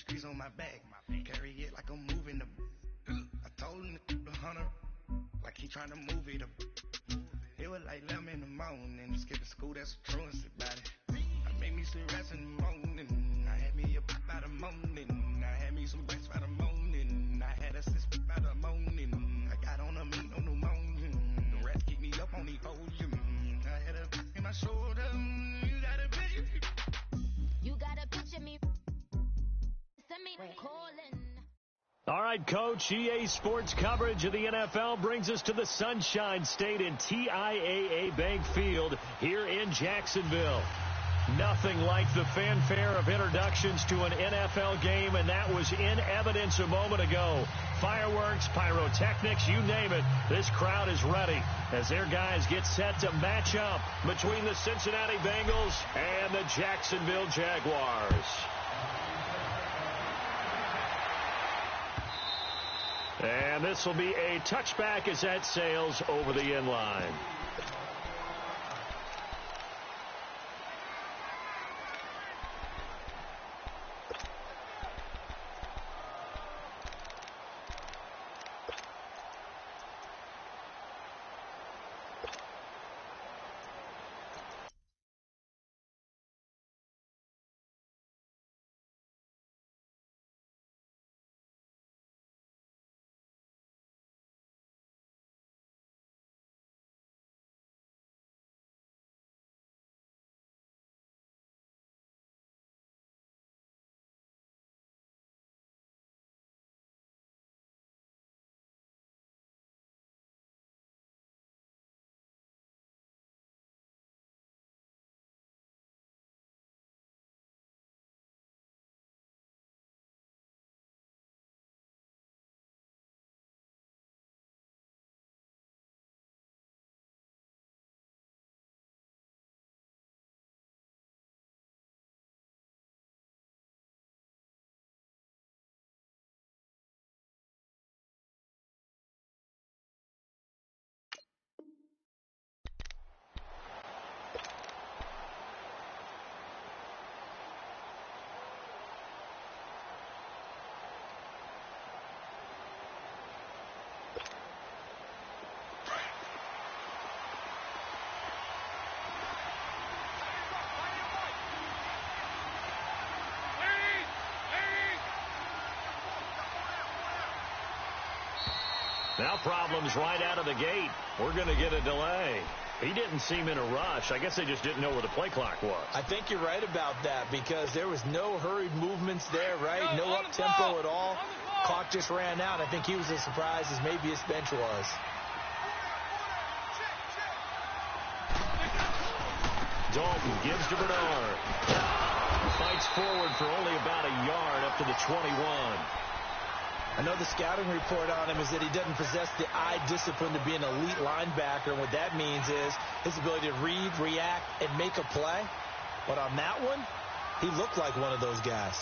streets on my back. Carry it like I'm moving the. I told him the hunter, like he trying to move it up. It was like 11 in the morning. Skipping school, that's a truancy about it. I made me some rest in the morning. I had me a pop by the morning. I had me some rest by the morning. I had a sis by the morning. I got on a meat on the morning. The rats keep me up on the ocean. I had a in my shoulder. You got a picture. You got a picture me. Send me calling. All right, Coach, EA Sports coverage of the NFL brings us to the Sunshine State in TIAA Bank Field here in Jacksonville. Nothing like the fanfare of introductions to an NFL game, and that was in evidence a moment ago. Fireworks, pyrotechnics, you name it, this crowd is ready as their guys get set to match up between the Cincinnati Bengals and the Jacksonville Jaguars. And this will be a touchback as that sails over the end line. Now problems right out of the gate. We're going to get a delay. He didn't seem in a rush. I guess they just didn't know where the play clock was. I think you're right about that because there was no hurried movements there, right? No up-tempo at all. Clock just ran out. I think he was as surprised as maybe his bench was. Dalton gives to Bernard. Fights forward for only about a yard up to the 21. I know the scouting report on him is that he doesn't possess the eye discipline to be an elite linebacker. What that means is his ability to read, react, and make a play. But on that one, he looked like one of those guys.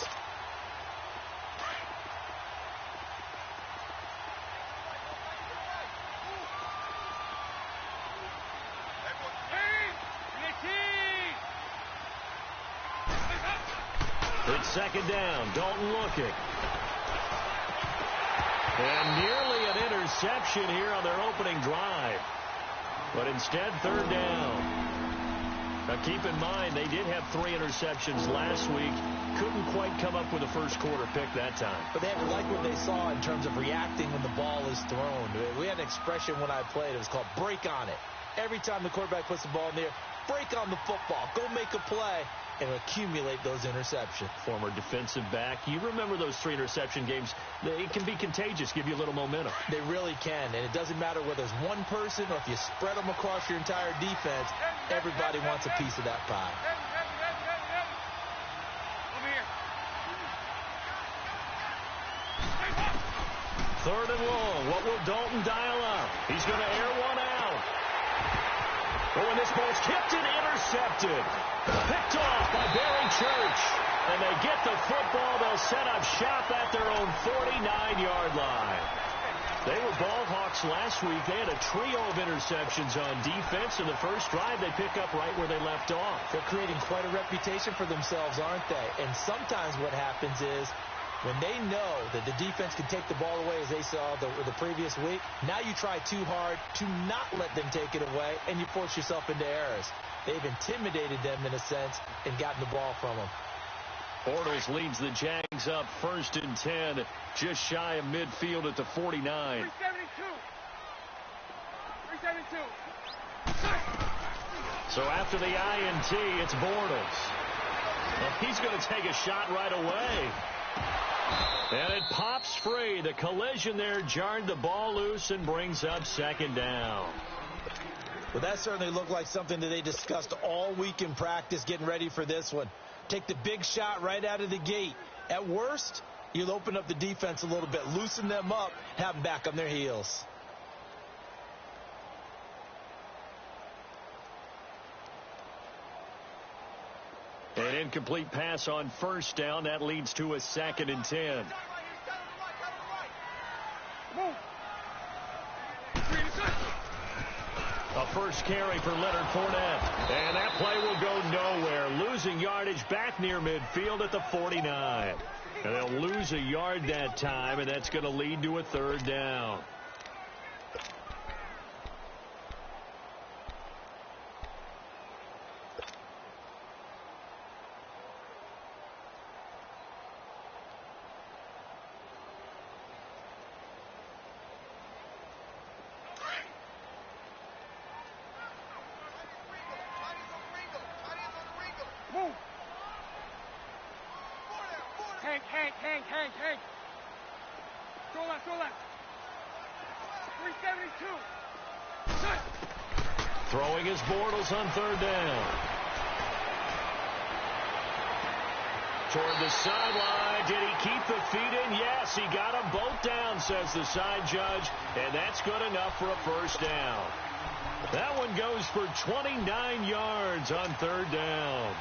It's second down. Dalton looking. And nearly an interception here on their opening drive. But instead, third down. Now, keep in mind, they did have 3 interceptions last week. Couldn't quite come up with a first-quarter pick that time. But they have to like what they saw in terms of reacting when the ball is thrown. We had an expression when I played. It was called break on it. Every time the quarterback puts the ball in the air, break on the football. Go make a play and accumulate those interceptions. Former defensive back. You remember those 3 interception games. It can be contagious, give you a little momentum. They really can, and it doesn't matter whether it's one person or if you spread them across your entire defense, everybody wants a piece of that pie. Over here. Third and long. What will Dalton dial up? He's going to air one out. Oh, and this ball's tipped and intercepted. Picked off by Barry Church. And they get the football. They'll set up shop at their own 49-yard line. They were ball hawks last week. They had a trio of interceptions on defense. In the first drive, they pick up right where they left off. They're creating quite a reputation for themselves, aren't they? And sometimes what happens is When they know that the defense can take the ball away, as they saw the previous week, now you try too hard to not let them take it away, and you force yourself into errors. They've intimidated them in a sense and gotten the ball from them. Bortles leads the Jags up 1st and 10, just shy of midfield at the 49. 372. So after the INT, it's Bortles. Well, he's going to take a shot right away. And it pops free. The collision there jarred the ball loose and brings up 2nd down. Well, that certainly looked like something that they discussed all week in practice getting ready for this one. Take the big shot right out of the gate. At worst, you'll open up the defense a little bit, loosen them up, have them back on their heels. An incomplete pass on 1st down. That leads to a 2nd and 10. A first carry for Leonard Fournette. And that play will go nowhere. Losing yardage back near midfield at the 49. And they'll lose a yard that time, and that's going to lead to a 3rd down. Hank. Go left. 372. Throwing his Bortles on 3rd down. Toward the sideline. Did he keep the feet in? Yes, he got them both down, says the side judge. And that's good enough for a 1st down. That one goes for 29 yards on 3rd down.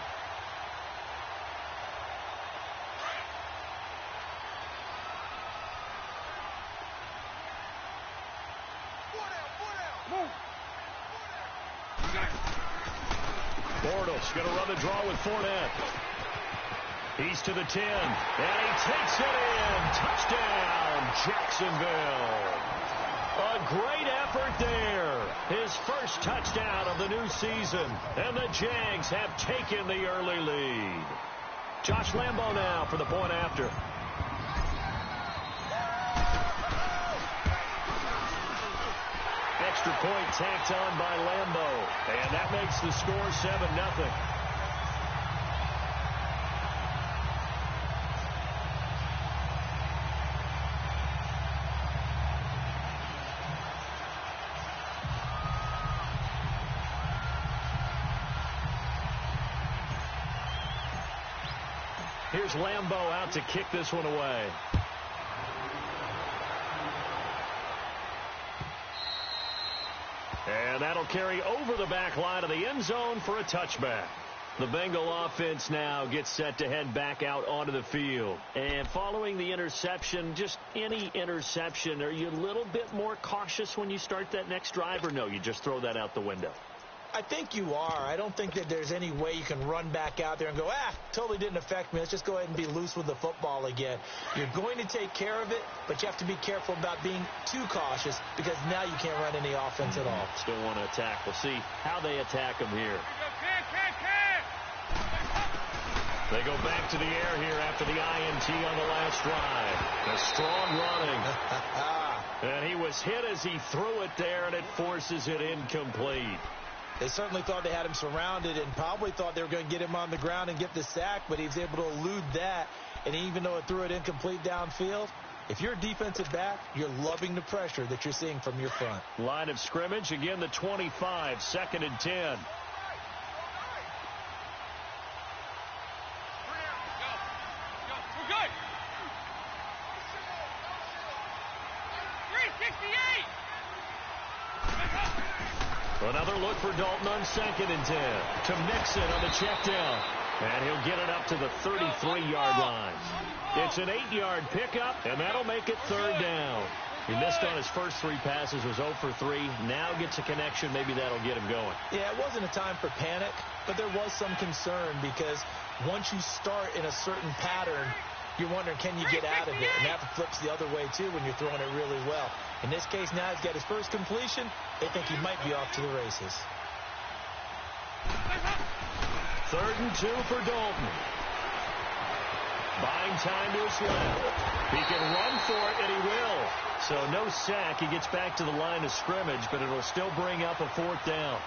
Bortles going to run the draw with Fournette. He's to the 10, and he takes it in. Touchdown, Jacksonville. A great effort there. His first touchdown of the new season, and the Jags have taken the early lead. Josh Lambo now for the point after. Extra point tacked on by Lambo. And that makes the score 7-0. Here's Lambo out to kick this one away. And that'll carry over the back line of the end zone for a touchback. The Bengal offense now gets set to head back out onto the field. And following the interception, just any interception, are you a little bit more cautious when you start that next drive, or no, you just throw that out the window? I think you are. I don't think that there's any way you can run back out there and go, totally didn't affect me. Let's just go ahead and be loose with the football again. You're going to take care of it, but you have to be careful about being too cautious because now you can't run any offense at all. Still want to attack. We'll see how they attack them here. They go back to the air here after the INT on the last drive. A strong running. And he was hit as he threw it there, and it forces it incomplete. They certainly thought they had him surrounded and probably thought they were going to get him on the ground and get the sack, but he was able to elude that. And even though it threw it incomplete downfield, if you're a defensive back, you're loving the pressure that you're seeing from your front. Line of scrimmage, again the 25, 2nd and 10. Another look for Dalton on 2nd and 10 to Mixon on the check down. And he'll get it up to the 33-yard line. It's an 8-yard pickup, and that'll make it 3rd down. He missed on his first 3 passes, was 0 for 3. Now gets a connection. Maybe that'll get him going. Yeah, it wasn't a time for panic, but there was some concern because once you start in a certain pattern, you're wondering, can you get out of it? And that flips the other way, too, when you're throwing it really well. In this case, now he's got his first completion. They think he might be off to the races. 3rd and 2 for Dalton. Buying time to his left. He can run for it, and he will. So no sack. He gets back to the line of scrimmage, but it'll still bring up a 4th down.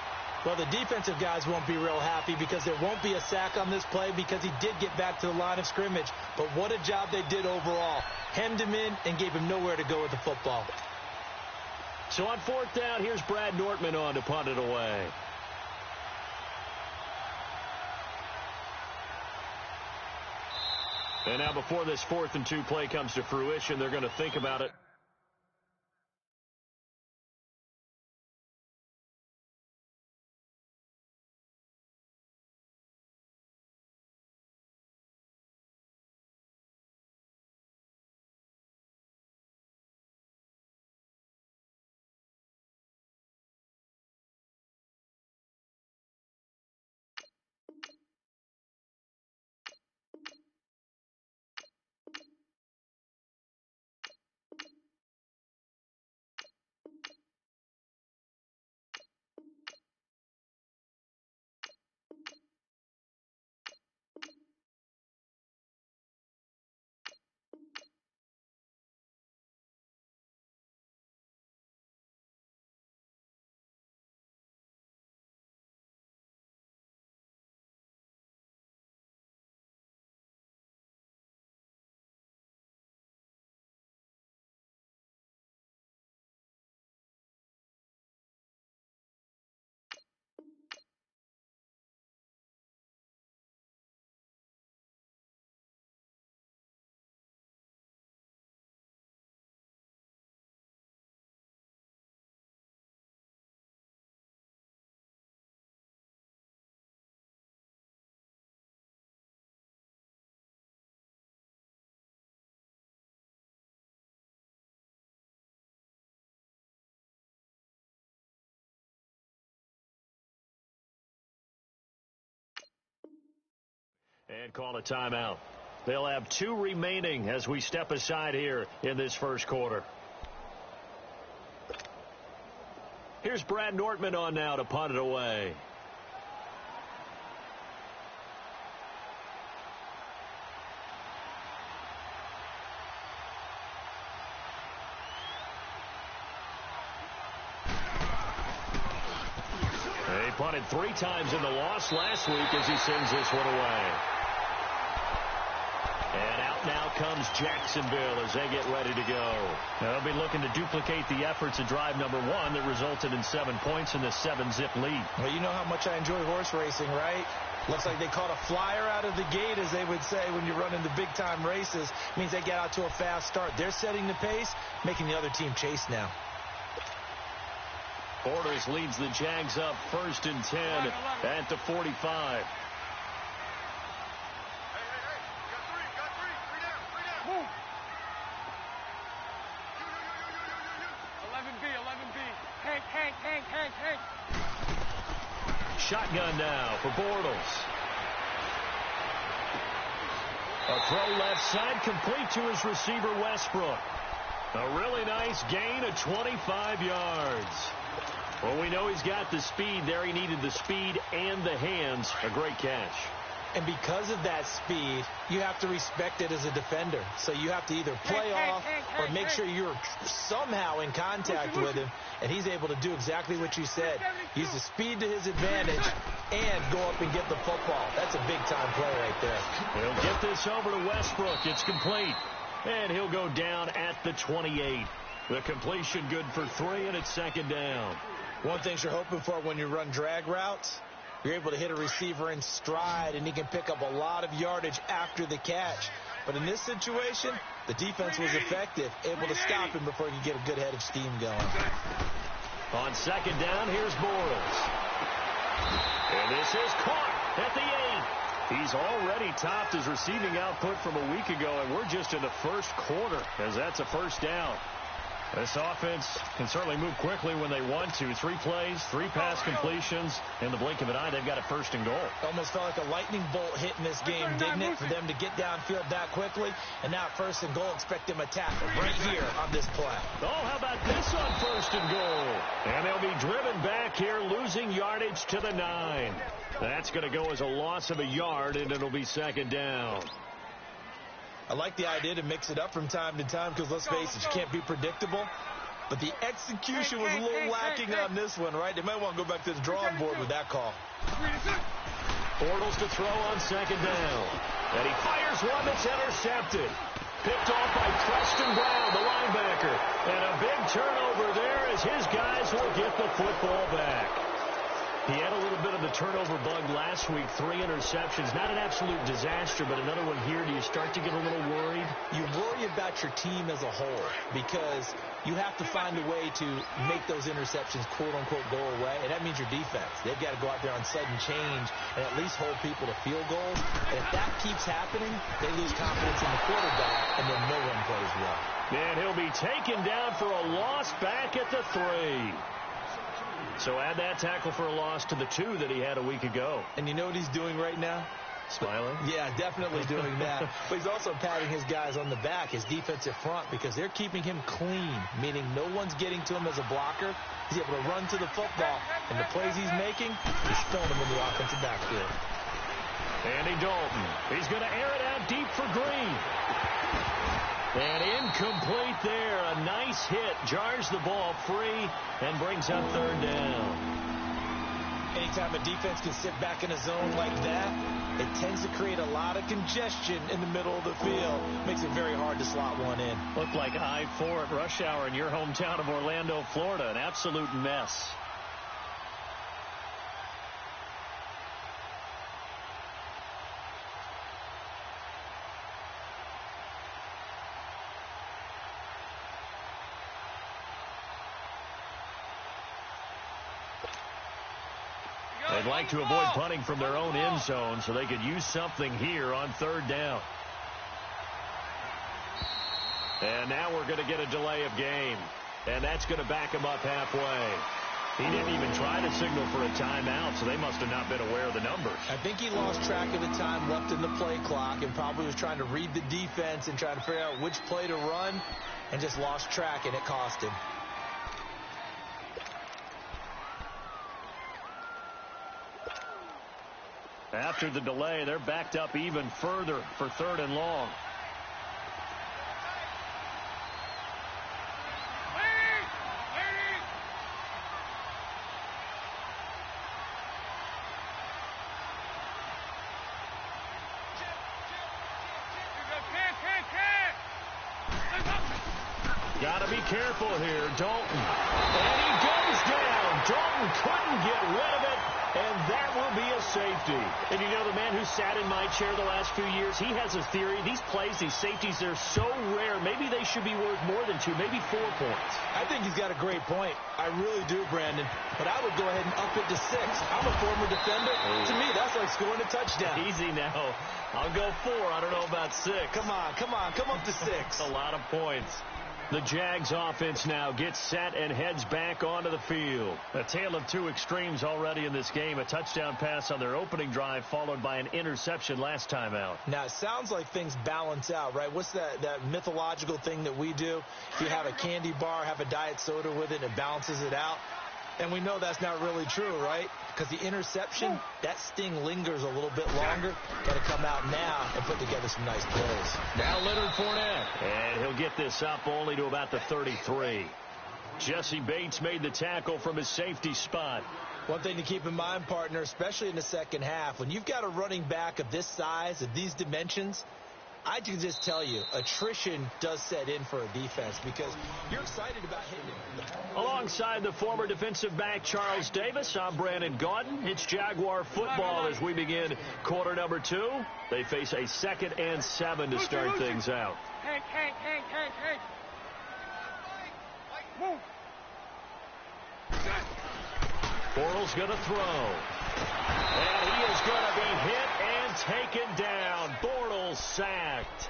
Well, the defensive guys won't be real happy because there won't be a sack on this play because he did get back to the line of scrimmage. But what a job they did overall. Hemmed him in and gave him nowhere to go with the football. So on 4th down, here's Brad Nortman on to punt it away. And now before this 4th and 2 play comes to fruition, they're going to think about it. And call a timeout. They'll have 2 remaining as we step aside here in this first quarter. Here's Brad Nortman on now to punt it away. He punted 3 times in the loss last week as he sends this one away. And out now comes Jacksonville as they get ready to go. They'll be looking to duplicate the efforts of drive number 1 that resulted in 7 points in the 7-zip lead. Well, you know how much I enjoy horse racing, right? Looks like they caught a flyer out of the gate, as they would say when you run into big-time races. It means they get out to a fast start. They're setting the pace, making the other team chase now. Bortles leads the Jags up 1st and 10 at the 45. Hank. Shotgun now for Bortles. A throw left side complete to his receiver Westbrook. A really nice gain of 25 yards. Well, we know he's got the speed there. He needed the speed and the hands. A great catch. And because of that speed, you have to respect it as a defender. So you have to either play off or make sure you're somehow in contact with him. And he's able to do exactly what you said. Use the speed to his advantage and go up and get the football. That's a big-time play right there. He'll get this over to Westbrook. It's complete. And he'll go down at the 28. The completion good for 3, and it's 2nd down. One thing you're hoping for when you run drag routes, you're able to hit a receiver in stride, and he can pick up a lot of yardage after the catch. But in this situation, the defense was effective, able to stop him before he could get a good head of steam going. On 2nd down, here's Bortles. And this is caught at the 8. He's already topped his receiving output from a week ago, and we're just in the first quarter as that's a 1st down. This offense can certainly move quickly when they want to. 3 plays, 3 pass completions. In the blink of an eye, they've got a 1st and goal. Almost felt like a lightning bolt hit in this game, didn't it? For them to get downfield that quickly. And now 1st and goal, expect them to tackle right here on this play. Oh, how about this on 1st and goal? And they'll be driven back here, losing yardage to the 9. That's going to go as a loss of a yard, and it'll be 2nd down. I like the idea to mix it up from time to time because, let's face it, you can't be predictable. But the execution was a little lacking on this one, right? They might want to go back to the drawing board with that call. Bortles to throw on 2nd down. And he fires one that's intercepted. Picked off by Preston Brown, the linebacker. And a big turnover there as his guys will get the football back. He had a little bit of the turnover bug last week, 3 interceptions. Not an absolute disaster, but another one here. Do you start to get a little worried? You worry about your team as a whole because you have to find a way to make those interceptions, quote-unquote, go away, and that means your defense. They've got to go out there on sudden change and at least hold people to field goals. And if that keeps happening, they lose confidence in the quarterback, and then no one plays well. And he'll be taken down for a loss back at the 3. So add that tackle for a loss to the 2 that he had a week ago. And you know what he's doing right now? Smiling? Yeah, definitely doing that. But he's also patting his guys on the back, his defensive front, because they're keeping him clean, meaning no one's getting to him as a blocker. He's able to run to the football, and the plays he's making, he's throwing them in the offensive backfield. Andy Dalton. He's going to air it out deep for Green. And incomplete there. A nice hit. Jars the ball free and brings up 3rd down. Anytime a defense can sit back in a zone like that, it tends to create a lot of congestion in the middle of the field. Makes it very hard to slot one in. Looked like I-4 at rush hour in your hometown of Orlando, Florida. An absolute mess. They'd like to avoid punting from their own end zone so they could use something here on 3rd down. And now we're going to get a delay of game. And that's going to back him up halfway. He didn't even try to signal for a timeout, so they must have not been aware of the numbers. I think he lost track of the time left in the play clock and probably was trying to read the defense and trying to figure out which play to run and just lost track, and it cost him. After the delay, they're backed up even further for 3rd and long. Got to be careful here, Dalton. And he goes down. Dalton couldn't get rid of it. And that will be a safety. And you know, the man who sat in my chair the last few years, he has a theory. These plays, these safeties, they're so rare. Maybe they should be worth more than 2, maybe 4 points. I think he's got a great point. I really do, Brandon. But I would go ahead and up it to 6. I'm a former defender. To me, that's like scoring a touchdown. Easy now. I'll go 4. I don't know about 6. Come on. Come up to 6. A lot of points. The Jags offense now gets set and heads back onto the field. A tale of 2 extremes already in this game. A touchdown pass on their opening drive followed by an interception last time out. Now, it sounds like things balance out, right? What's that mythological thing that we do? If you have a candy bar, have a diet soda with it, and it balances it out. And we know that's not really true, right? Because the interception, that sting lingers a little bit longer. Got to come out now and put together some nice plays. Now Leonard Fournette. And he'll get this up only to about the 33. Jesse Bates made the tackle from his safety spot. One thing to keep in mind, partner, especially in the second half, when you've got a running back of this size, of these dimensions, I can just tell you, attrition does set in for a defense because you're excited about hitting it. Alongside the former defensive back Charles Davis, I'm Brandon Gaudin. It's Jaguar football as we begin quarter number 2. They face a 2nd and 7 to start things out. Hey. Move. Bortles going to throw. And he is going to be hit and taken down. Bortles sacked.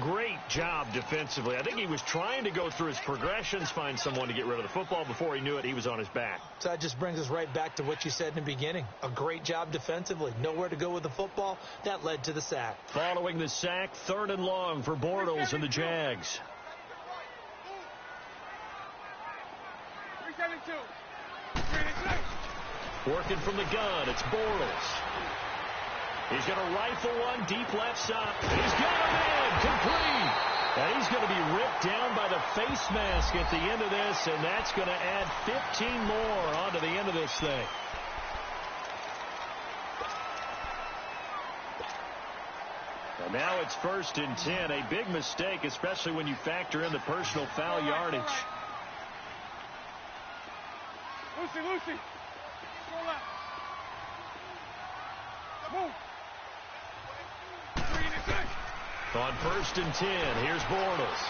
Great job defensively. I think he was trying to go through his progressions, find someone to get rid of the football. Before he knew it, he was on his back. So that just brings us right back to what you said in the beginning. A great job defensively. Nowhere to go with the football. That led to the sack. Following the sack, 3rd and long for Bortles and the Jags. 372. Working from the gun, it's Bortles. He's going to rifle one deep left side. He's got him in, complete. And he's going to be ripped down by the face mask at the end of this, and that's going to add 15 more onto the end of this thing. And now it's 1st and 10. A big mistake, especially when you factor in the personal foul yardage. Lucy. Go left. Move. On 1st and 10, here's Bortles.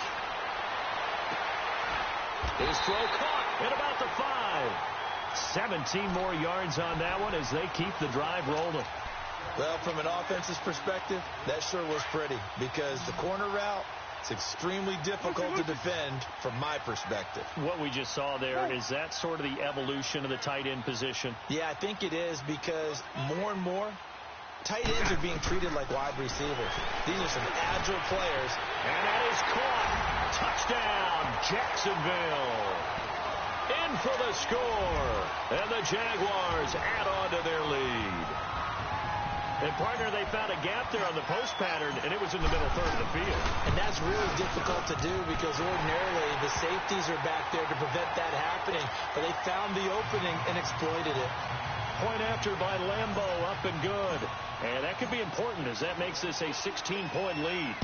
His throw caught at about the 5. 17 more yards on that one as they keep the drive rolling. Well, from an offense's perspective, that sure was pretty because the corner route, it's extremely difficult to defend from my perspective. What we just saw there, is that sort of the evolution of the tight end position? Yeah, I think it is because more and more, tight ends are being treated like wide receivers. These are some agile players. And that is caught. Touchdown, Jacksonville. In for the score. And the Jaguars add on to their lead. And, partner, they found a gap there on the post pattern, and it was in the middle third of the field. And that's really difficult to do because ordinarily the safeties are back there to prevent that happening. But they found the opening and exploited it. Point after by Lambeau, up and good. And that could be important as that makes this a 16-point lead.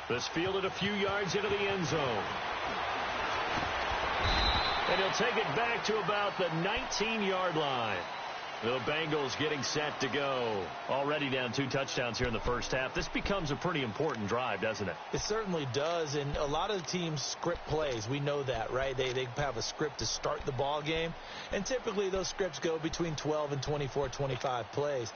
This fielded a few yards into the end zone. And he'll take it back to about the 19-yard line. The Bengals getting set to go. Already down 2 touchdowns here in the first half. This becomes a pretty important drive, doesn't it? It certainly does, and a lot of the teams script plays. We know that, right? They have a script to start the ball game, and typically those scripts go between 12 and 24, 25 plays.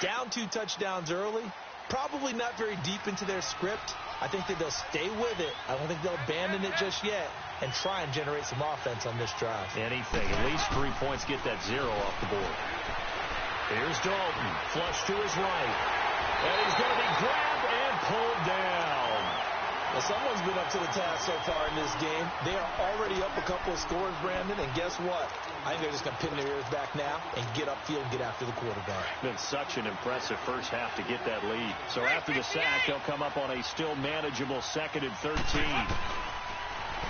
Down 2 touchdowns early, probably not very deep into their script. I think that they'll stay with it. I don't think they'll abandon it just yet and try and generate some offense on this drive. Anything. At least 3 points, get that 0 off the board. Here's Dalton. Flush to his right. And he's going to be grabbed and pulled down. Well, someone's been up to the task so far in this game. They are already up a couple of scores, Brandon, and guess what? I think they're just going to pin their ears back now and get upfield and get after the quarterback. Been such an impressive first half to get that lead. So after the sack, they'll come up on a still manageable 2nd and 13.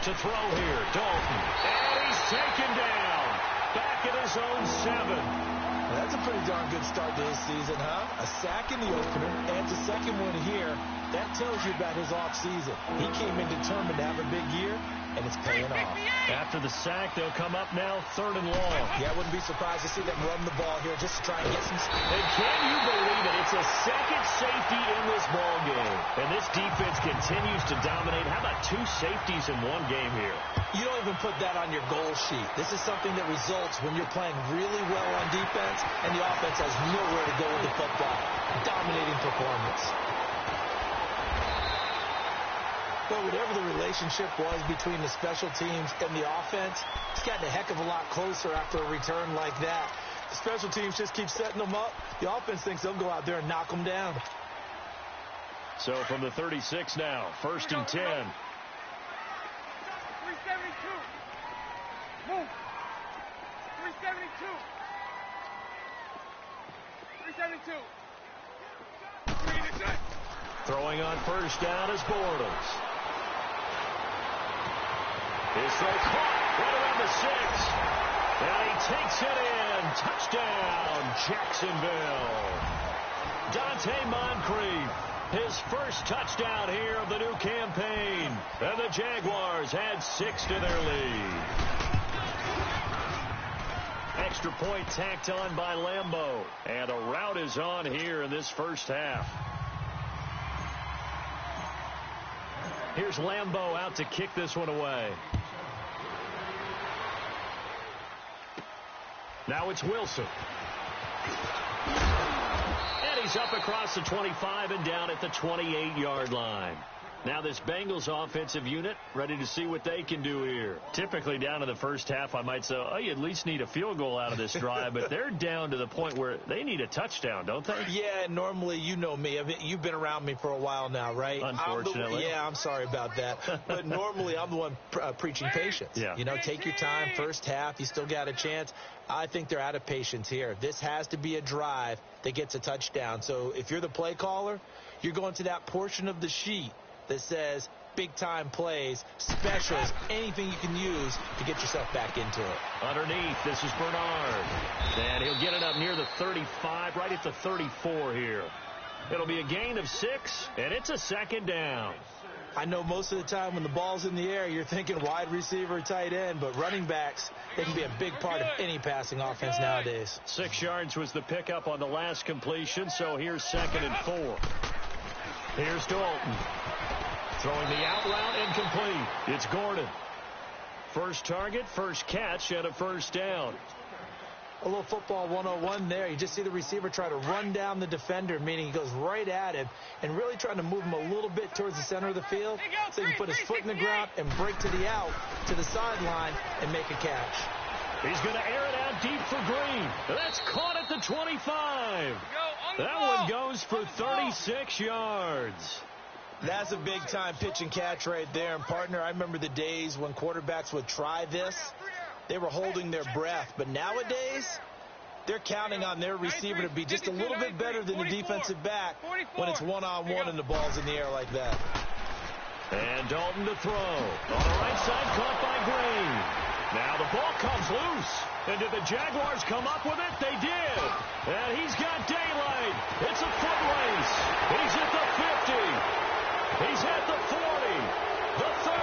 To throw here, Dalton. And he's taken down. Back at his own 7. That's a pretty darn good start to his season, huh? A sack in the opener, adds a second one here. That tells you about his offseason. He came in determined to have a big year, and it's paying off. After the sack, they'll come up now 3rd and long. Yeah, I wouldn't be surprised to see them run the ball here just to try and get some... And can you believe it? It's a second safety in this ball game. And this defense continues to dominate. How about 2 safeties in one game here? You don't even put that on your goal sheet. This is something that results when you're playing really well on defense and the offense has nowhere to go with the football. Dominating performance. But whatever the relationship was between the special teams and the offense, it's gotten a heck of a lot closer after a return like that. The special teams just keep setting them up. The offense thinks they'll go out there and knock them down. So from the 36 now, 1st and 10. 372. Move. 372. 372. Throwing on 1st down is Bortles. His throw caught right around the 6. And he takes it in. Touchdown, Jacksonville. Dante Moncrief, his first touchdown here of the new campaign. And the Jaguars add 6 to their lead. Extra point tacked on by Lambeau. And a rout is on here in this first half. Here's Lambeau out to kick this one away. Now it's Wilson. And It's up across the 25 and down at the 28-yard line. Now this Bengals offensive unit ready to see what they can do here. Typically down to the first half, I might say, oh, you at least need a field goal out of this drive, but they're down to the point where they need a touchdown, don't they? Yeah, normally, you know me. You've been around me for a while now, right? Unfortunately. I'm sorry about that. But normally, I'm the one preaching patience. Yeah. You know, take your time, first half, you still got a chance. I think they're out of patience here. This has to be a drive that gets a touchdown. So if you're the play caller, you're going to that portion of the sheet that says big-time plays, specials, anything you can use to get yourself back into it. Underneath, this is Bernard. And he'll get it up near the 35, right at the 34 here. It'll be a gain of 6, and it's a second down. I know most of the time when the ball's in the air, you're thinking wide receiver, tight end, but running backs, they can be a big part of any passing offense nowadays. 6 yards was the pickup on the last completion, so here's 2nd and 4. Here's Dalton. Throwing the out route incomplete. It's Gordon. First target, first catch, and a first down. A little football 101 there. You just see the receiver try to run down the defender, meaning he goes right at him and really trying to move him a little bit towards the center of the field so he can put his foot in the ground and break to the out, to the sideline, and make a catch. He's going to air it out deep for Green. That's caught at the 25. That one goes for 36 yards. That's a big-time pitch and catch right there. And, partner, I remember the days when quarterbacks would try this. They were holding their breath. But nowadays, they're counting on their receiver to be just a little bit better than the defensive back when it's one-on-one and the ball's in the air like that. And Dalton to throw. On the right side, caught by Green. Now the ball comes loose. And did the Jaguars come up with it? They did. And he's got daylight. It's a foot race. He's at the 50. He's at the 40. The 30.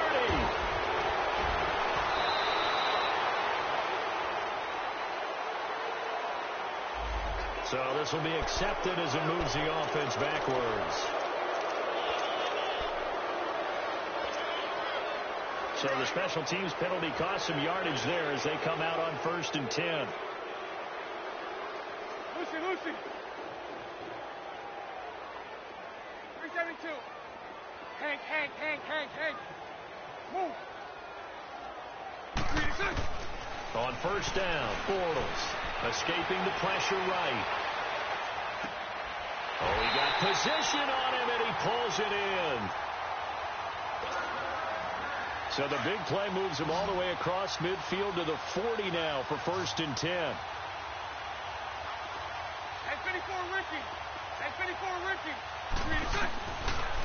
So this will be accepted as it moves the offense backwards. So the special teams penalty cost some yardage there as they come out on 1st and 10. Lucy. 372. Hank. Move. On 1st down, Bortles escaping the pressure right. Oh, he got position on him, and he pulls it in. So the big play moves him all the way across midfield to the 40 now for 1st and 10. And 54 Ricky.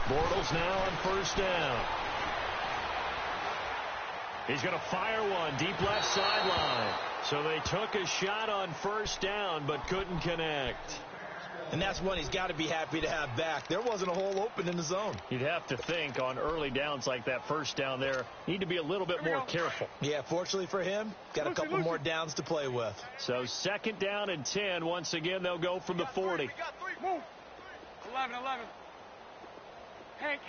Bortles now on 1st down. He's going to fire one deep left sideline. So they took a shot on 1st down but couldn't connect. And that's one he's got to be happy to have back. There wasn't a hole open in the zone. You'd have to think on early downs like that 1st down there, need to be a little bit more careful. Yeah, fortunately for him, got a couple more downs to play with. So 2nd down and 10. Once again, they'll go from the 40. Move. 11. Hank.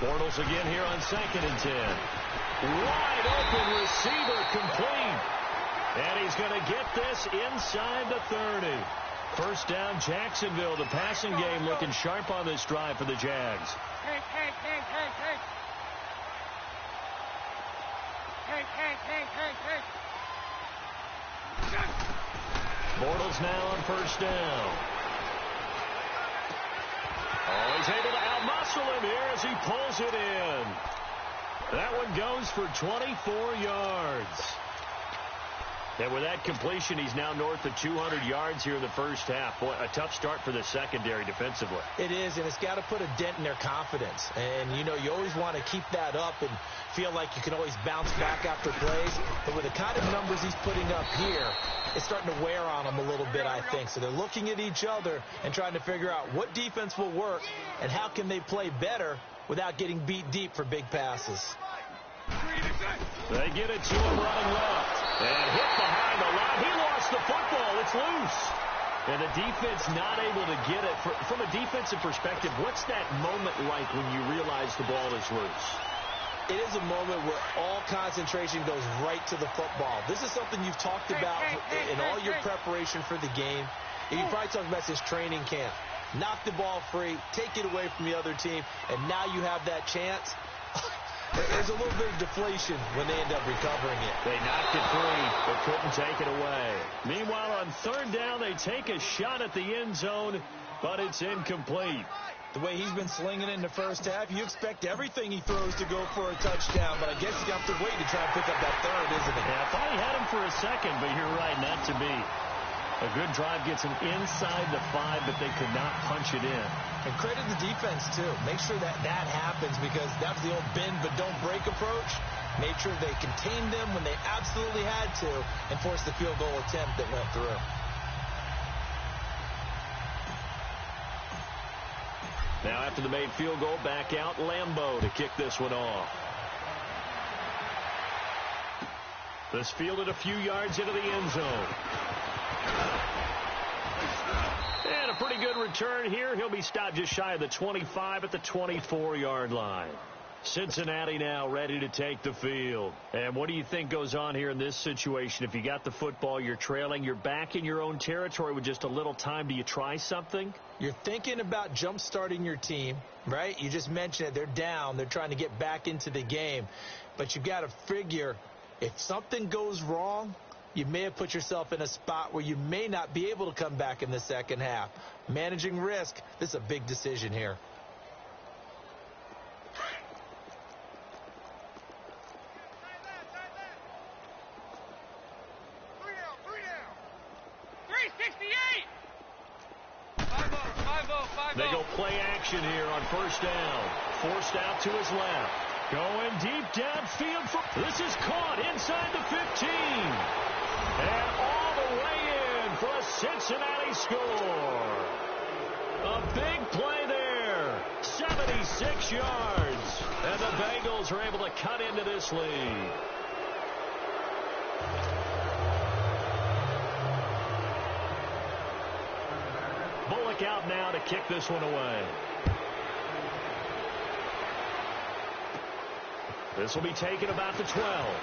Bortles again here on 2nd and 10. Wide open receiver complete. And he's going to get this inside the 30. 1st down, Jacksonville. The passing game looking sharp on this drive for the Jags. Hank. Bortles now on 1st down. Oh, he's able to outmuscle him here as he pulls it in. That one goes for 24 yards. And with that completion, he's now north of 200 yards here in the 1st half. Boy, a tough start for the secondary defensively. It is, and it's got to put a dent in their confidence. And, you know, you always want to keep that up and feel like you can always bounce back after plays. But with the kind of numbers he's putting up here, it's starting to wear on them a little bit, I think. So they're looking at each other and trying to figure out what defense will work and how can they play better without getting beat deep for big passes. They get it to him running left. And hit behind the line. He lost the football. It's loose. And the defense not able to get it. From a defensive perspective, what's that moment like when you realize the ball is loose? it is a moment where all concentration goes right to the football. This is something you've talked about in all your preparation for the game. You probably talked about since training camp. Knock the ball free, take it away from the other team, and now you have that chance. There's a little bit of deflation when they end up recovering it. They knocked it free, but couldn't take it away. Meanwhile, on third down, they take a shot at the end zone, but it's incomplete. The way he's been slinging it in the first half, you expect everything he throws to go for a touchdown, but I guess you have to wait to try and pick up that third, isn't it? Yeah, I thought he had him for a second, but you're right, not to be. A good drive gets him inside the 5, but they could not punch it in. And credit the defense, too. Make sure that happens, because that was the old bend but don't break approach. Made sure they contained them when they absolutely had to and forced the field goal attempt that went through. Now after the made field goal, back out Lambeau to kick this one off. This fielded a few yards into the end zone. And a pretty good return here. He'll be stopped just shy of the 25 at the 24-yard line. Cincinnati now ready to take the field. And what do you think goes on here in this situation? If you got the football, you're trailing, you're back in your own territory with just a little time. Do you try something? You're thinking about jump-starting your team, right? You just mentioned it. They're down. They're trying to get back into the game. But you've got to figure if something goes wrong, you may have put yourself in a spot where you may not be able to come back in the second half. Managing risk, this is a big decision here. They go play action here on first down. Forced out to his left. Going deep downfield. This is caught inside the 15. And all the way in for a Cincinnati score. A big play there. 76 yards. And the Bengals are able to cut into this lead. Bullock out now to kick this one away. This will be taken about the 12.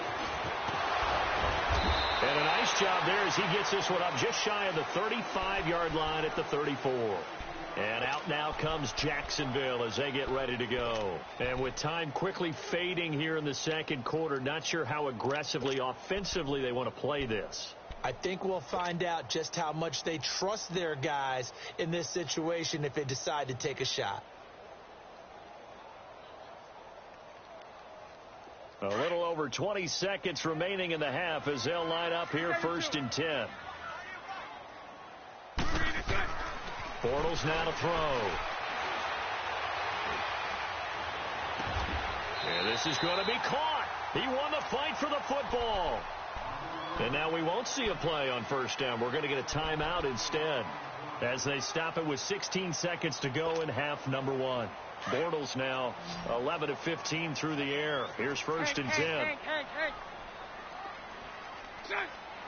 And a nice job there as he gets this one up just shy of the 35-yard line at the 34. And out now comes Jacksonville as they get ready to go. And with time quickly fading here in the second quarter, not sure how aggressively, offensively they want to play this. I think we'll find out just how much they trust their guys in this situation if they decide to take a shot. A little over 20 seconds remaining in the half as they'll line up here first and 10. Bortles now to throw. And this is going to be caught. He won the fight for the football. And now we won't see a play on first down. We're going to get a timeout instead as they stop it with 16 seconds to go in half number 1. Bortles now 11 of 15 through the air. Here's first and 10. Hey.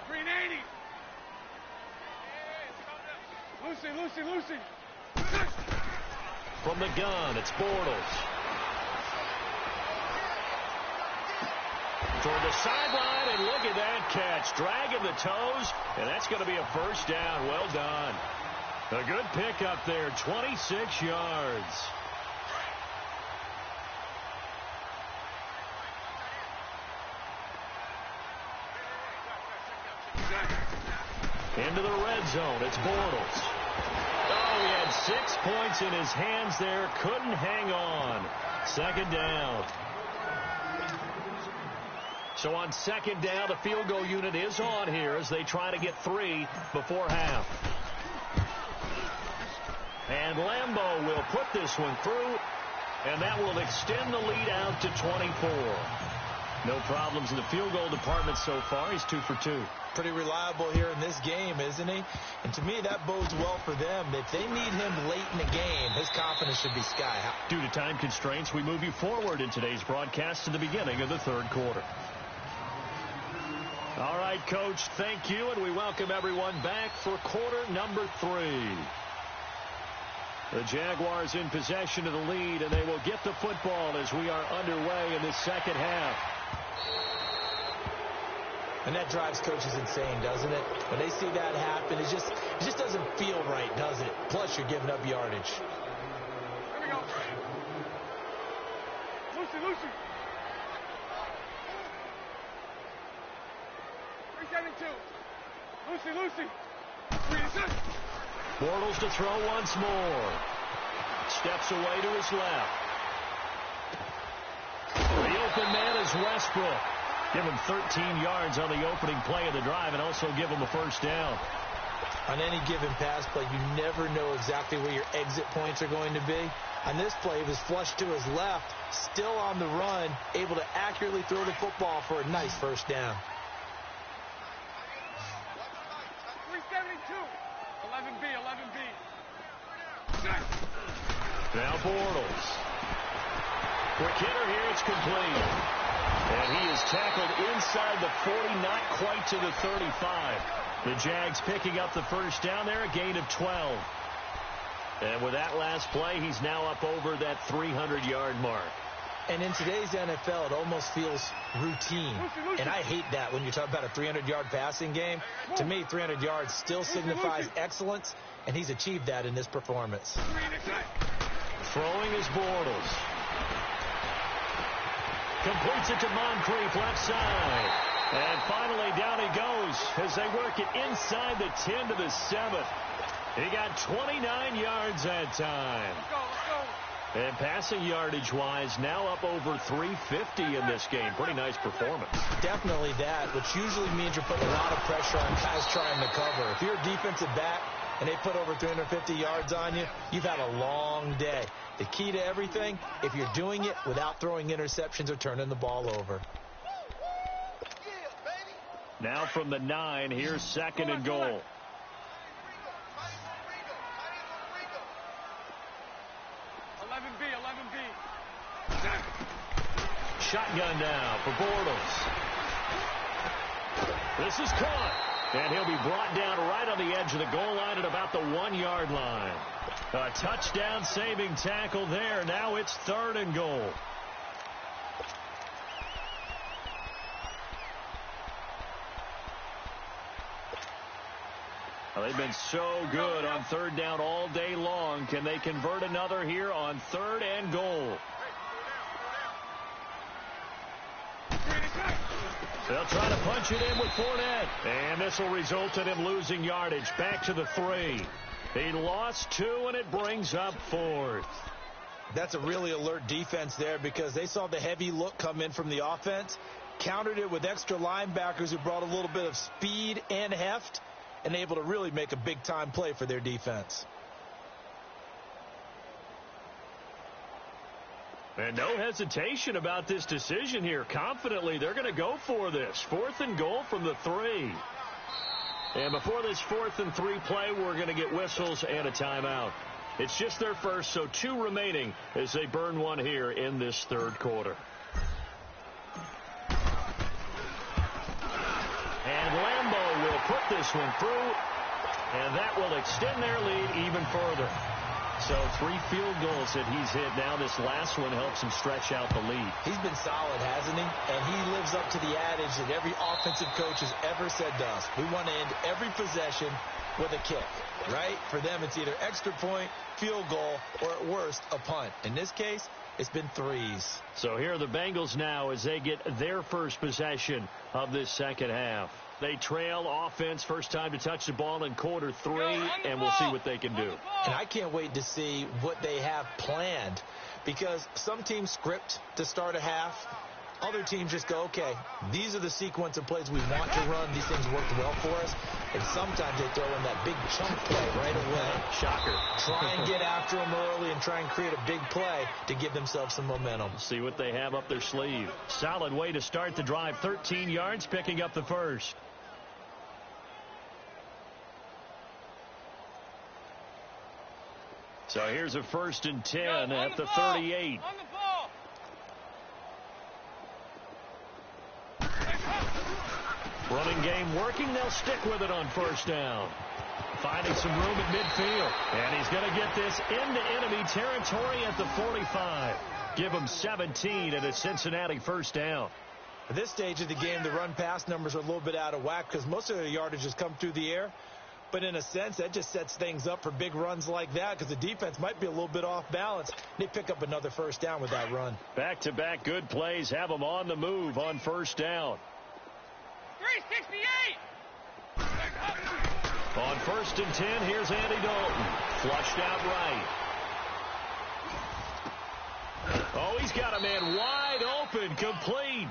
380. Lucy. From the gun, it's Bortles. Toward the sideline, and look at that catch. Dragging the toes, and that's going to be a first down. Well done. A good pickup there, 26 yards. Into the red zone, it's Bortles. Oh, he had 6 points in his hands there, couldn't hang on. Second down. So on second down, the field goal unit is on here as they try to get 3 before half. And Lambeau will put this one through, and that will extend the lead out to 24. No problems in the field goal department so far. He's 2 for 2. Pretty reliable here in this game, isn't he? And to me, that bodes well for them. If they need him late in the game, his confidence should be sky high. Due to time constraints, we move you forward in today's broadcast to the beginning of the third quarter. All right, Coach, thank you, and we welcome everyone back for quarter number 3. The Jaguars in possession of the lead, and they will get the football as we are underway in the second half. And that drives coaches insane, doesn't it? When they see that happen, it just doesn't feel right, does it? Plus, you're giving up yardage. Here we go. Lucy. 372. Lucy. Bortles to throw once more. Steps away to his left. The open man is Westbrook. Give him 13 yards on the opening play of the drive and also give him a first down. On any given pass play, you never know exactly where your exit points are going to be. On this play, he was flushed to his left, still on the run, able to accurately throw the football for a nice first down. 372. 11B. Now Bortles. Quick hitter here, it's complete. And he is tackled inside the 40, not quite to the 35. The Jags picking up the first down there, a gain of 12. And with that last play, he's now up over that 300-yard mark. And in today's NFL, it almost feels routine. And I hate that when you talk about a 300-yard passing game. To me, 300 yards still signifies excellence, and he's achieved that in this performance. Throwing is Bortles. Completes it to Moncrief, left side. And finally, down he goes as they work it inside the 10 to the 7. He got 29 yards that time. Let's go. And passing yardage-wise, now up over 350 in this game. Pretty nice performance. Definitely that, which usually means you're putting a lot of pressure on guys trying to cover. If you're a defensive back and they put over 350 yards on you, you've had a long day. The key to everything, if you're doing it without throwing interceptions or turning the ball over. Now from the 9, here's second and goal. Shotgun now for Bortles. This is caught. And he'll be brought down right on the edge of the goal line at about the 1-yard line. A touchdown saving tackle there. Now it's third and goal. Well, they've been so good on third down all day long. Can they convert another here on third and goal? They'll try to punch it in with Fournette. And this will result in him losing yardage. Back to the 3. He lost 2, and it brings up 4th. That's a really alert defense there because they saw the heavy look come in from the offense, countered it with extra linebackers who brought a little bit of speed and heft, and able to really make a big-time play for their defense. And no hesitation about this decision here. Confidently, they're going to go for this. 4th and goal from the 3. And before this 4th and 3 play, we're going to get whistles and a timeout. It's just their first, so 2 remaining as they burn one here in this third quarter. And Lambeau will put this one through, and that will extend their lead even further. So 3 field goals that he's hit now. This last one helps him stretch out the lead. He's been solid, hasn't he? And he lives up to the adage that every offensive coach has ever said to us. We want to end every possession with a kick, right? For them, it's either extra point, field goal, or at worst, a punt. In this case, it's been 3s. So here are the Bengals now as they get their first possession of this second half. They trail offense, first time to touch the ball in quarter 3, and we'll see what they can do. And I can't wait to see what they have planned, because some teams script to start a half. Other teams just go, okay, these are the sequence of plays we want to run. These things worked well for us. And sometimes they throw in that big chunk play right away. Shocker. Try and get after them early and try and create a big play to give themselves some momentum. See what they have up their sleeve. Solid way to start the drive. 13 yards, picking up the first. So here's a 1st and 10 at the 38. Running game working. They'll stick with it on first down. finding some room at midfield. And he's going to get this into enemy territory at the 45. Give him 17 and a Cincinnati first down. At this stage of the game, the run-pass numbers are a little bit out of whack because most of their yardage has come through the air. But in a sense, that just sets things up for big runs like that because the defense might be a little bit off balance. They pick up another first down with that run. Back-to-back good plays have them on the move on first down. 368. On 1st and 10, here's Andy Dalton. Flushed out right. Oh, he's got a man wide open, complete.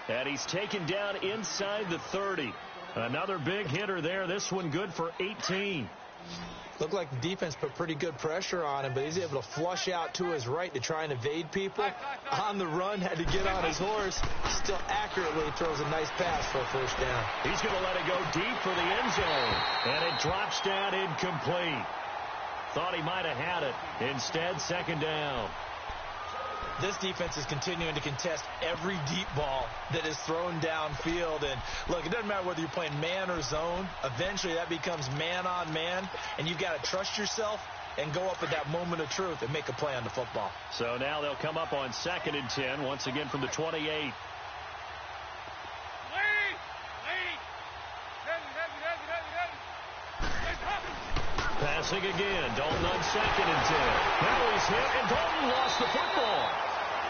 And he's taken down inside the 30. Another big hitter there. This one good for 18. Looked like the defense put pretty good pressure on him, but he's able to flush out to his right to try and evade people. On the run, had to get on his horse. Still accurately throws a nice pass for a first down. He's going to let it go deep for the end zone. And it drops down incomplete. Thought he might have had it. Instead, second down. This defense is continuing to contest every deep ball that is thrown downfield. And, look, it doesn't matter whether you're playing man or zone. Eventually, that becomes man-on-man, and you've got to trust yourself and go up at that moment of truth and make a play on the football. So now they'll come up on 2nd and 10, once again from the 28. Passing again. Dalton on 2nd and 10. Now he's hit, and Dalton lost the football.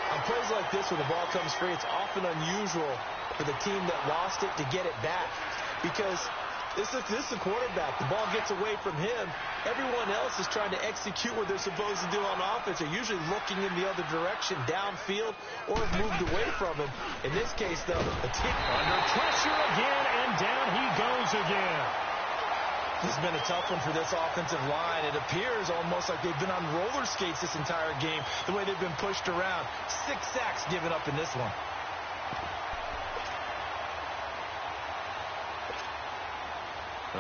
On plays like this, when the ball comes free, it's often unusual for the team that lost it to get it back. Because this is the quarterback. The ball gets away from him. Everyone else is trying to execute what they're supposed to do on offense. They're usually looking in the other direction, downfield, or have moved away from him. In this case, though, the team under pressure again, and down he goes again. This has been a tough one for this offensive line. It appears almost like they've been on roller skates this entire game, the way they've been pushed around. 6 sacks given up in this one.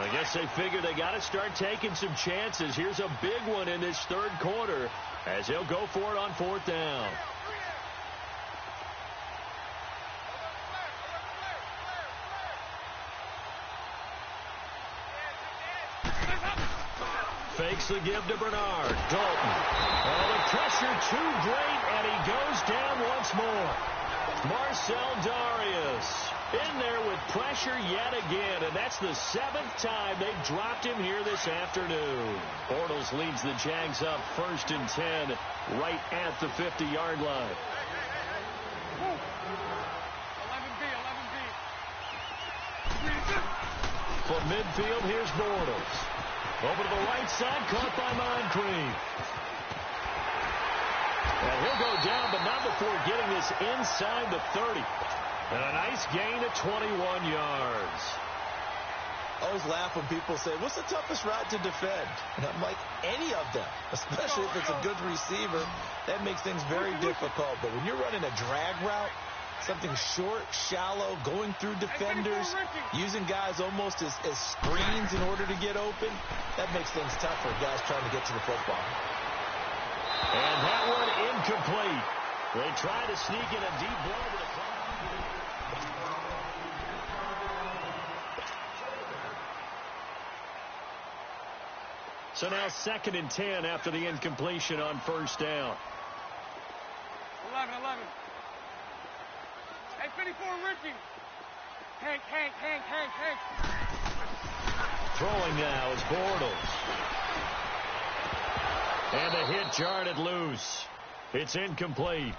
I guess they figure they got to start taking some chances. Here's a big one in this third quarter as he'll go for it on 4th down. Fakes the give to Bernard. Dalton. Oh, the pressure too great, and he goes down once more. Marcel Darius in there with pressure yet again, and that's the 7th time they've dropped him here this afternoon. Bortles leads the Jags up 1st and 10 right at the 50-yard line. 11B. From midfield, here's Bortles. Over to the right side, caught by Moncrief. And he'll go down, but not before getting this inside the 30. And a nice gain of 21 yards. I always laugh when people say, what's the toughest route to defend? And I'm like, any of them, especially if it's a good receiver. That makes things very difficult. But when you're running a drag route, something short, shallow, going through defenders, using guys almost as screens in order to get open, that makes things tough for guys trying to get to the football. And that one incomplete. They try to sneak in a deep ball to the clock. So now 2nd and 10 after the incompletion on 1st down. 11. Hey, 54, Ricky. Hank. Throwing now is Bortles. And a hit jarred loose. It's incomplete.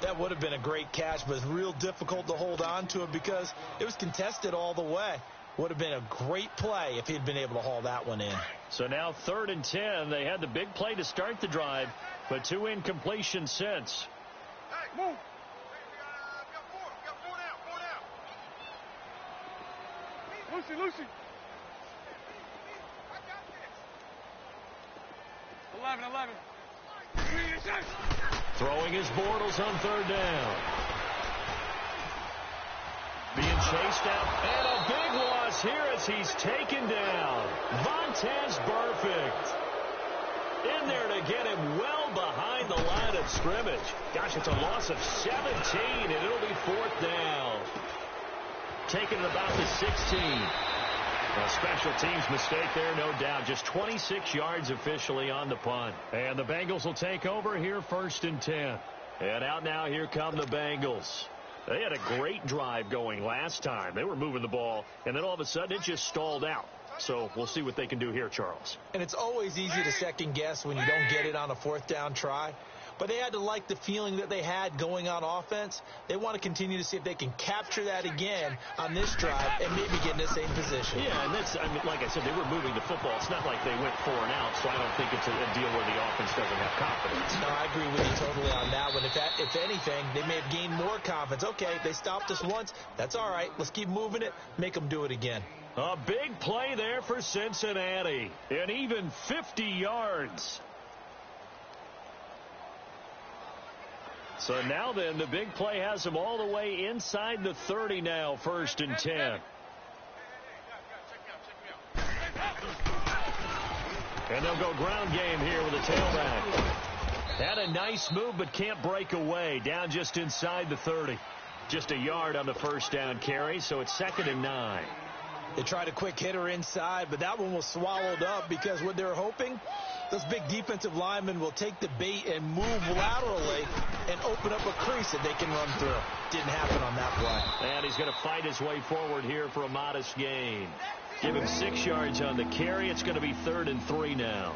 That would have been a great catch, but it's real difficult to hold on to it because it was contested all the way. Would have been a great play if he'd been able to haul that one in. So now 3rd and 10. They had the big play to start the drive, but 2 incompletions since. Hey, move. Lucy. 11. Throwing his Bortles on 3rd down. Being chased out, and a big loss here as he's taken down. Vontaze Burfict in there to get him well behind the line of scrimmage. Gosh, it's a loss of 17, and it'll be 4th down. Taken at about the 16. A special teams mistake there, no doubt. Just 26 yards officially on the punt. And the Bengals will take over here, 1st and 10. And out now, here come the Bengals. They had a great drive going last time. They were moving the ball, and then all of a sudden it just stalled out. So we'll see what they can do here, Charles. And it's always easy to second guess when you don't get it on a 4th down try. But they had to like the feeling that they had going on offense. They want to continue to see if they can capture that again on this drive and maybe get in the same position. Yeah, and that's, I mean, like I said, they were moving the football. It's not like they went 4 and out, so I don't think it's a deal where the offense doesn't have confidence. No, I agree with you totally on that one. If anything, they may have gained more confidence. Okay, they stopped us once. That's all right. Let's keep moving it. Make them do it again. A big play there for Cincinnati. An even 50 yards. So now then, the big play has them all the way inside the 30 now, 1st and 10. And they'll go ground game here with a tailback. Had a nice move, but can't break away. Down just inside the 30. Just a yard on the 1st down carry, so it's 2nd and 9. They tried a quick hitter inside, but that one was swallowed up because what they're hoping, those big defensive linemen will take the bait and move laterally and open up a crease that they can run through. Didn't happen on that play. And he's going to fight his way forward here for a modest gain. Give him 6 yards on the carry. It's going to be 3rd and 3 now.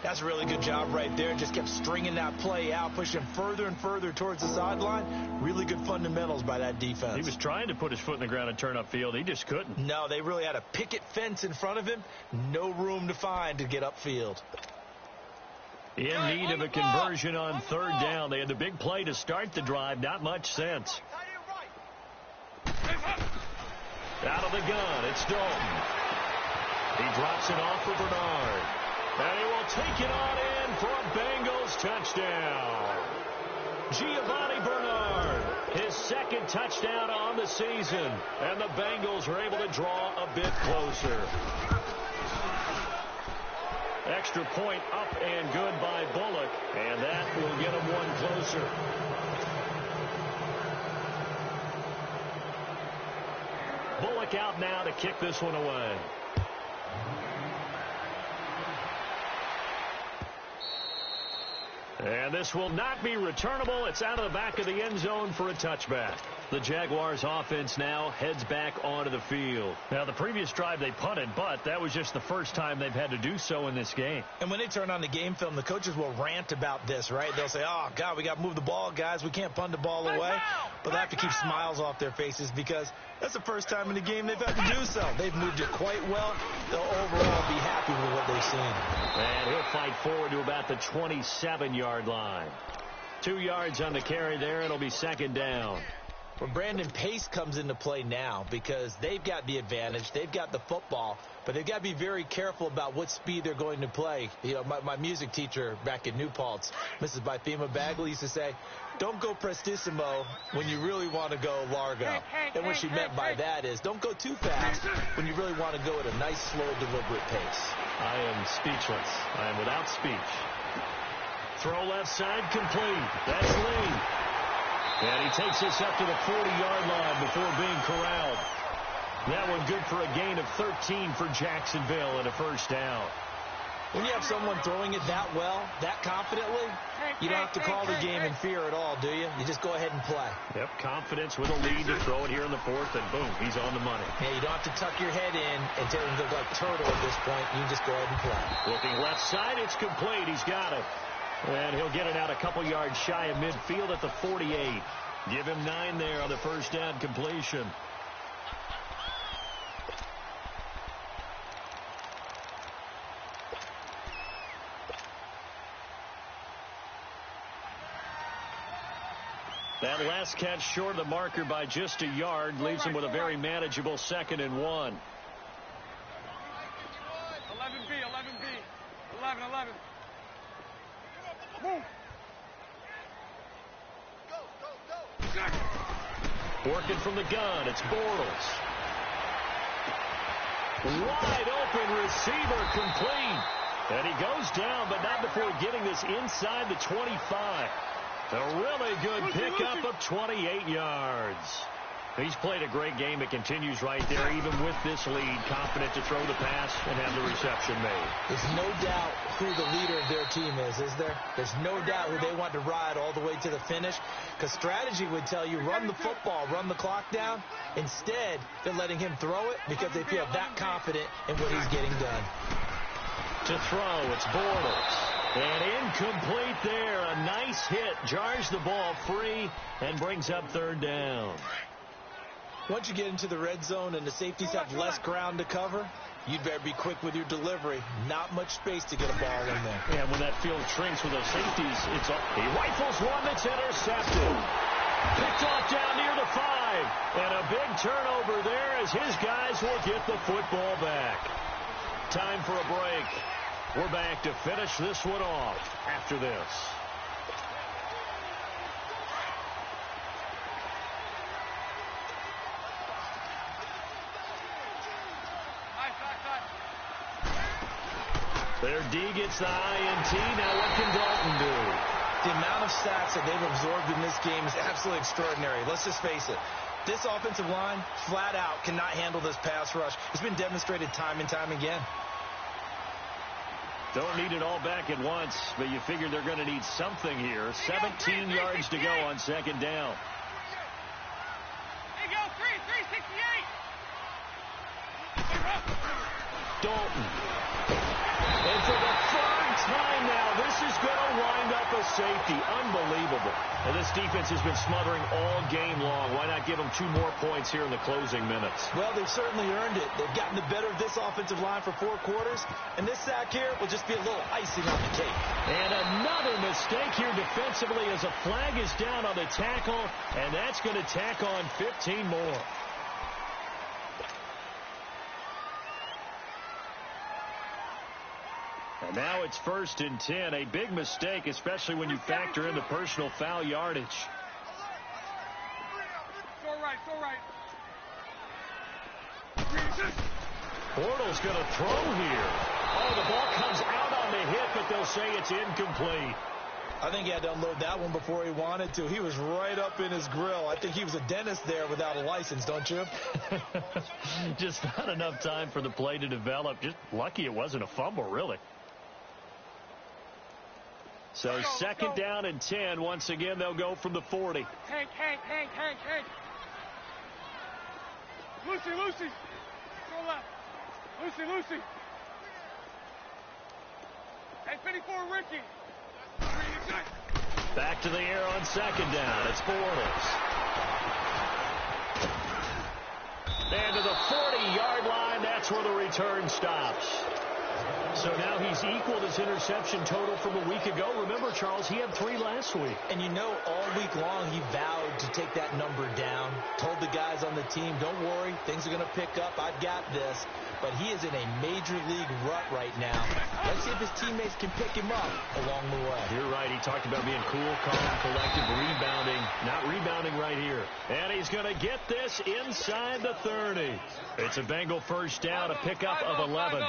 That's a really good job right there. Just kept stringing that play out, pushing further and further towards the sideline. Really good fundamentals by that defense. He was trying to put his foot in the ground and turn upfield. He just couldn't. No, they really had a picket fence in front of him. No room to find to get upfield. In need of a conversion on 3rd down. They had the big play to start the drive. Not much sense. Out of the gun, it's Dalton. He drops it off for Bernard. And he will take it on in for a Bengals touchdown. Giovanni Bernard, his 2nd touchdown on the season. And the Bengals are able to draw a bit closer. Extra point up and good by Bullock. And that will get him one closer. Bullock out now to kick this one away. And this will not be returnable. It's out of the back of the end zone for a touchback. The Jaguars offense now heads back onto the field. Now, the previous drive they punted, but that was just the first time they've had to do so in this game. And when they turn on the game film, the coaches will rant about this, right? They'll say, oh, God, we got to move the ball, guys. We can't punt the ball away. But they have to keep smiles off their faces because that's the first time in the game they've had to do so. They've moved it quite well. They'll overall be happy with what they've seen. And he'll fight forward to about the 27-yard line. 2 yards on the carry there. It'll be 2nd down. Well, Brandon, pace comes into play now because they've got the advantage. They've got the football, but they've got to be very careful about what speed they're going to play. You know, my music teacher back in New Paltz, Mrs. Bythema Bagley, used to say, don't go prestissimo when you really want to go largo. And what she meant by that is don't go too fast when you really want to go at a nice, slow, deliberate pace. I am speechless. I am without speech. Throw left side complete. That's Lee. And he takes this up to the 40-yard line before being corralled. That one good for a gain of 13 for Jacksonville and a 1st down. When you have someone throwing it that well, that confidently, you don't have to call the game in fear at all, do you? You just go ahead and play. Yep, confidence with a lead to throw it here in the 4th, and boom, he's on the money. Yeah, you don't have to tuck your head in and tell him to look like turtle at this point. You just go ahead and play. Looking left side, it's complete. He's got it. And he'll get it out a couple yards shy of midfield at the 48. Give him 9 there on the 1st down completion. That last catch short of the marker by just a yard leaves him with a very manageable 2nd and 1. 11B, 11. Move. Working from the gun, it's Bortles. Wide open receiver complete. And he goes down, but not before getting this inside the 25. A really good pickup of 28 yards. He's played a great game. It continues right there, even with this lead. Confident to throw the pass and have the reception made. There's no doubt who the leader of their team is there? There's no doubt who they want to ride all the way to the finish. Because strategy would tell you, run the football, run the clock down. Instead, they're letting him throw it because they feel that confident in what he's getting done. To throw, it's Bortles. And incomplete there. A nice hit. Jars the ball free and brings up third down. Once you get into the red zone and the safeties have less ground to cover, you'd better be quick with your delivery. Not much space to get a ball in there. And when that field shrinks with those safeties, he rifles one that's intercepted. Picked off down near the 5. And a big turnover there as his guys will get the football back. Time for a break. We're back to finish this one off after this. Their D gets the INT. Now what can Dalton do? The amount of sacks that they've absorbed in this game is absolutely extraordinary. Let's just face it. This offensive line, flat out, cannot handle this pass rush. It's been demonstrated time and time again. Don't need it all back at once, but you figure they're going to need something here. 17 yards to go on second down. There you go, 368. Dalton. And for the third time now, this is going to wind up a safety. Unbelievable. And this defense has been smothering all game long. Why not give them 2 more points here in the closing minutes? Well, they've certainly earned it. They've gotten the better of this offensive line for 4 quarters. And this sack here will just be a little icing on the cake. And another mistake here defensively as a flag is down on the tackle. And that's going to tack on 15 more. And now it's 1st and 10. A big mistake, especially when you factor in the personal foul yardage. It's all right. Bortles going to throw here. Oh, the ball comes out on the hit, but they'll say it's incomplete. I think he had to unload that one before he wanted to. He was right up in his grill. I think he was a dentist there without a license, don't you? Just not enough time for the play to develop. Just lucky it wasn't a fumble, really. So second down and 10. Once again, they'll go from the 40. Hank. Lucy. Go left. Lucy. Hey, 54, Ricky. Back to the air on second down. It's Bortles. And to the 40-yard line, that's where the return stops. So now he's equaled his interception total from a week ago. Remember, Charles, he had 3 last week. And you know, all week long he vowed to take that number down. Told the guys on the team, don't worry, things are going to pick up. I've got this. But he is in a major league rut right now. Let's see if his teammates can pick him up along the way. You're right. He talked about being cool, calm, collected, rebounding. Not rebounding right here. And he's going to get this inside the 30. It's a Bengal first down, a pickup of 11.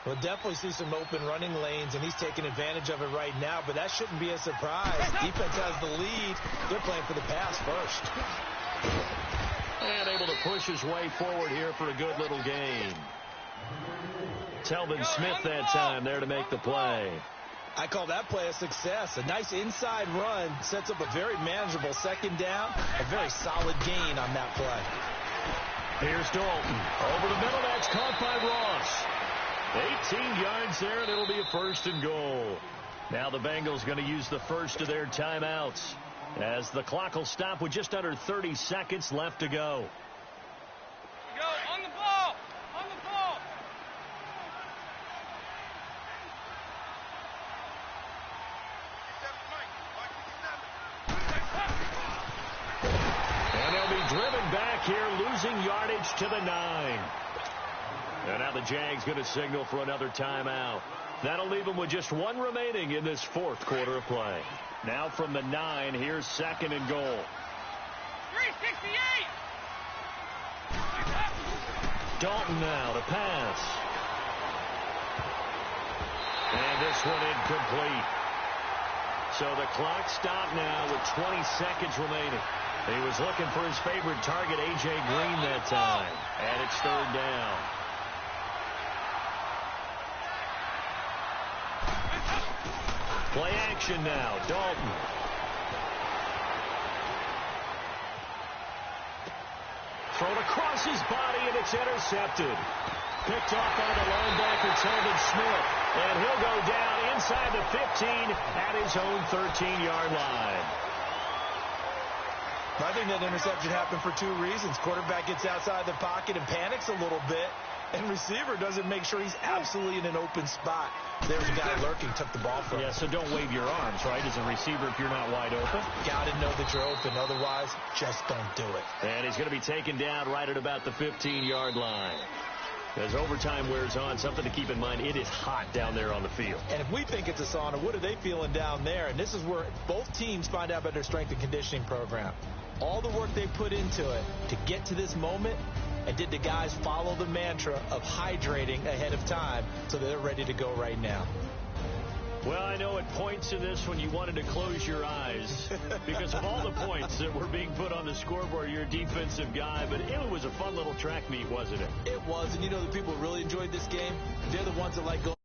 We'll definitely see some open running lanes, and he's taking advantage of it right now, but that shouldn't be a surprise. Defense has the lead. They're playing for the pass first. And able to push his way forward here for a good little gain. Telvin Smith that time there to make the play. I call that play a success. A nice inside run sets up a very manageable second down. A very solid gain on that play. Here's Dalton. Over the middle, that's caught by Ross. 18 yards there, and it'll be a 1st and goal. Now the Bengals going to use the first of their timeouts as the clock will stop with just under 30 seconds left to go. Go, on the ball. And they'll be driven back here, losing yardage to the 9. And now the Jags going to signal for another timeout. That'll leave them with just 1 remaining in this 4th quarter of play. Now from the 9, here's 2nd and goal. 368. Dalton now to pass. And this one incomplete. So the clock stopped now with 20 seconds remaining. He was looking for his favorite target, A.J. Green, that time. And it's third down. Play action now. Dalton. Thrown across his body, and it's intercepted. Picked off by the linebacker, Telvin Smith. And he'll go down inside the 15 at his own 13-yard line. I think that interception happened for two reasons. Quarterback gets outside the pocket and panics a little bit, and receiver doesn't make sure he's absolutely in an open spot. There's a guy lurking, took the ball from him. Yeah, so don't wave your arms, right, as a receiver if you're not wide open. Got to know that you're open. Otherwise, just don't do it. And he's going to be taken down right at about the 15-yard line. As overtime wears on, something to keep in mind, it is hot down there on the field. And if we think it's a sauna, what are they feeling down there? And this is where both teams find out about their strength and conditioning program. All the work they put into it to get to this moment, and did the guys follow the mantra of hydrating ahead of time so they're ready to go right now? Well, I know at points in this when you wanted to close your eyes because of all the points that were being put on the scoreboard. You're a defensive guy, but it was a fun little track meet, wasn't it? It was, and you know the people who really enjoyed this game, they're the ones that like going.